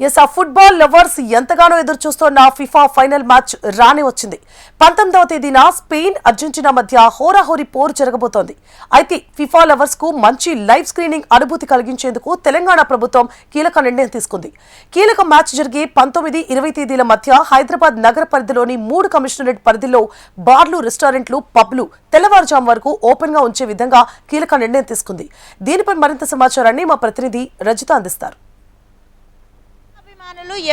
Yes ఆ football lovers ఎంతగానో ఎదురు చూస్తున్న ఫిఫా ఫైనల్ మ్యాచ్ రానే వచ్చింది. 19వ తేదీన స్పెయిన్ అర్జెంటీనా మధ్య హోరాహోరీ పోరు జరగబోతోంది. అయితే ఫిఫా లవర్స్ కు మంచి లైవ్ స్క్రీనింగ్ అనుభూతి కలిగించేందుకు తెలంగాణ ప్రభుత్వం కీలక నిర్ణయం తీసుకుంది. కీలక మ్యాచ్ జరిగే 19, 20 తేదీల మధ్య హైదరాబాద్ నగర పరిధిలోని 3 కమిషనరేట్ పరిధిలో బార్లు, రెస్టారెంట్లు, పబ్లు తెల్లవారుజాము వరకు ఓపెన్ గా ఉంచే విధంగా కీలక నిర్ణయం తీసుకుంది. దీనిపై మరింత సమాచారాన్ని మా ప్రతినిధి రజిత అందిస్తారు.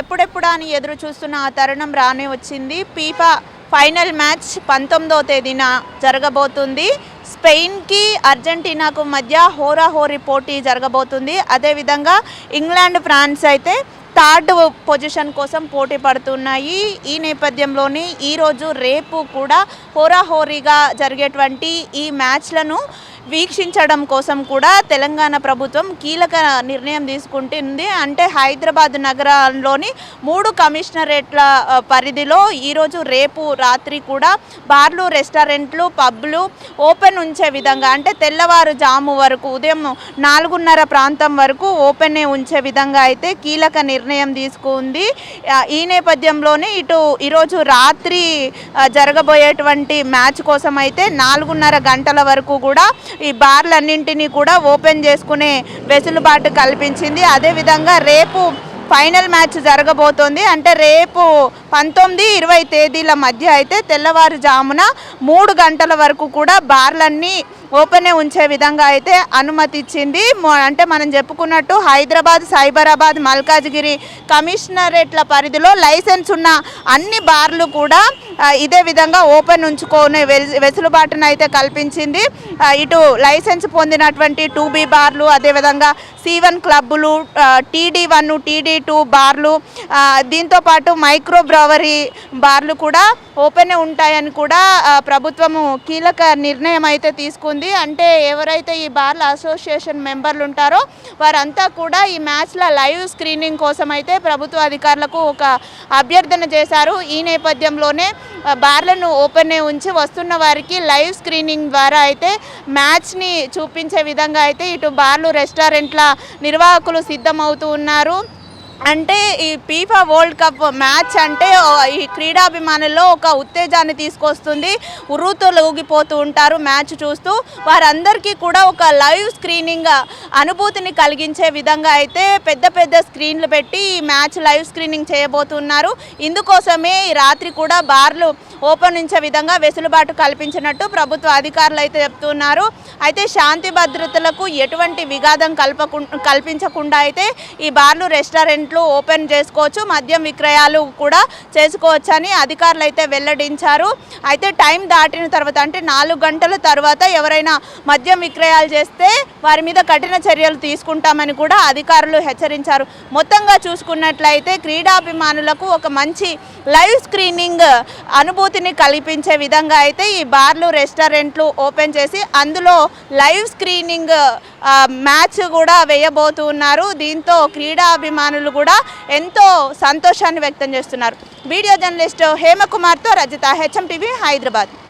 ఎప్పుడెప్పుడా అని ఎదురు చూస్తున్న ఆ తరుణం రానే వచ్చింది. ఫిఫా ఫైనల్ మ్యాచ్ 19వ తేదీన జరగబోతుంది. స్పెయిన్కి అర్జెంటీనాకు మధ్య హోరాహోరీ పోటీ జరగబోతుంది. అదేవిధంగా ఇంగ్లాండ్, ఫ్రాన్స్ అయితే థర్డ్ పొజిషన్ కోసం పోటీ పడుతున్నాయి. ఈ నేపథ్యంలోనే ఈరోజు రేపు కూడా హోరాహోరీగా జరిగేటువంటి ఈ మ్యాచ్లను వీక్షించడం కోసం కూడా తెలంగాణ ప్రభుత్వం కీలక నిర్ణయం తీసుకుంటుంది. అంటే హైదరాబాద్ నగరంలోని 3 కమిషనరేట్ల పరిధిలో ఈరోజు రేపు రాత్రి కూడా బార్లు, రెస్టారెంట్లు, పబ్లు ఓపెన్ ఉంచే విధంగా, అంటే తెల్లవారుజాము వరకు ఉదయం 4:30 ప్రాంతం వరకు ఓపెన్ ఉంచే విధంగా అయితే కీలక నిర్ణయం తీసుకుంది. ఈ నేపథ్యంలోనే ఈరోజు రాత్రి జరగబోయేటువంటి మ్యాచ్ కోసం అయితే 4:30 గంటల వరకు కూడా ఈ బార్లన్నింటినీ కూడా ఓపెన్ చేసుకునే వెసులుబాటు కల్పించింది. అదేవిధంగా రేపు ఫైనల్ మ్యాచ్ జరగబోతోంది. అంటే రేపు 19, 20 తేదీల మధ్య అయితే తెల్లవారుజామున 3 గంటల వరకు కూడా బార్లన్నీ ఓపెనే ఉంచే విధంగా అయితే అనుమతి ఇచ్చింది. అంటే మనం చెప్పుకున్నట్టు హైదరాబాద్, సైబరాబాద్, మల్కాజ్గిరి కమిషనరేట్ల పరిధిలో లైసెన్స్ ఉన్న అన్ని బార్లు కూడా ఇదే విధంగా ఓపెన్ ఉంచుకునే వెసులుబాటును అయితే కల్పించింది. ఇటు లైసెన్స్ పొందినటువంటి 2B బార్లు, అదేవిధంగా C1 క్లబ్బులు, TD1, TD2 బార్లు, దీంతోపాటు మైక్రో బ్రవరీ బార్లు కూడా ఓపెనే ఉంటాయని కూడా ప్రభుత్వము కీలక నిర్ణయం అయితే తీసుకుంది. అంటే ఎవరైతే ఈ బార్ల అసోసియేషన్ మెంబర్లు ఉంటారో వారంతా కూడా ఈ మ్యాచ్ల లైవ్ స్క్రీనింగ్ కోసం అయితే ప్రభుత్వ అధికారులకు ఒక అభ్యర్థన చేశారు. ఈ నేపథ్యంలోనే బార్లను ఓపెన్ ఉంచి వస్తున్న వారికి లైవ్ స్క్రీనింగ్ ద్వారా అయితే మ్యాచ్ని చూపించే విధంగా అయితే ఇటు బార్లు, రెస్టారెంట్ల నిర్వాహకులు సిద్ధమవుతూ ఉన్నారు. అంటే ఈ ఫిఫా వరల్డ్ కప్ మ్యాచ్ అంటే ఈ క్రీడాభిమానుల్లో ఒక ఉత్తేజాన్ని తీసుకొస్తుంది. ఉర్రూతలు ఊగిపోతూ ఉంటారు మ్యాచ్ చూస్తూ. వారందరికీ కూడా ఒక లైవ్ స్క్రీనింగ్ అనుభూతిని కలిగించే విధంగా అయితే పెద్ద పెద్ద స్క్రీన్లు పెట్టి ఈ మ్యాచ్ లైవ్ స్క్రీనింగ్ చేయబోతున్నారు. ఇందుకోసమే ఈ రాత్రి కూడా బార్లు ఓపెన్ ఉంచే విధంగా వెసులుబాటు కల్పించినట్టు ప్రభుత్వ అధికారులు అయితే చెప్తున్నారు. అయితే శాంతి భద్రతలకు ఎటువంటి విఘాతం కల్పించకుండా అయితే ఈ బార్లు, రెస్టారెంట్లు ఓపెన్ చేసుకోవచ్చు, మద్యం విక్రయాలు కూడా చేసుకోవచ్చు అని అధికారులు అయితే వెల్లడించారు. అయితే టైం దాటిన తర్వాత, అంటే 4 గంటల తర్వాత ఎవరైనా మద్యం విక్రయాలు చేస్తే వారి మీద కఠిన చర్యలు తీసుకుంటామని కూడా అధికారులు హెచ్చరించారు. మొత్తంగా చూసుకున్నట్లయితే క్రీడాభిమానులకు ఒక మంచి లైవ్ స్క్రీనింగ్ అనుభూతిని కల్పించే విధంగా అయితే ఈ బార్లు, రెస్టారెంట్లు ఓపెన్ చేసి అందులో లైవ్ స్క్రీనింగ్ మ్యాచ్ కూడా వేయబోతున్నారు. దీంతో క్రీడాభిమానులు కూడా ఎంతో సంతోషాన్ని వ్యక్తం చేస్తున్నారు. వీడియో జర్నలిస్ట్ హేమకుమార్తో రజిత, HM TV, హైదరాబాద్.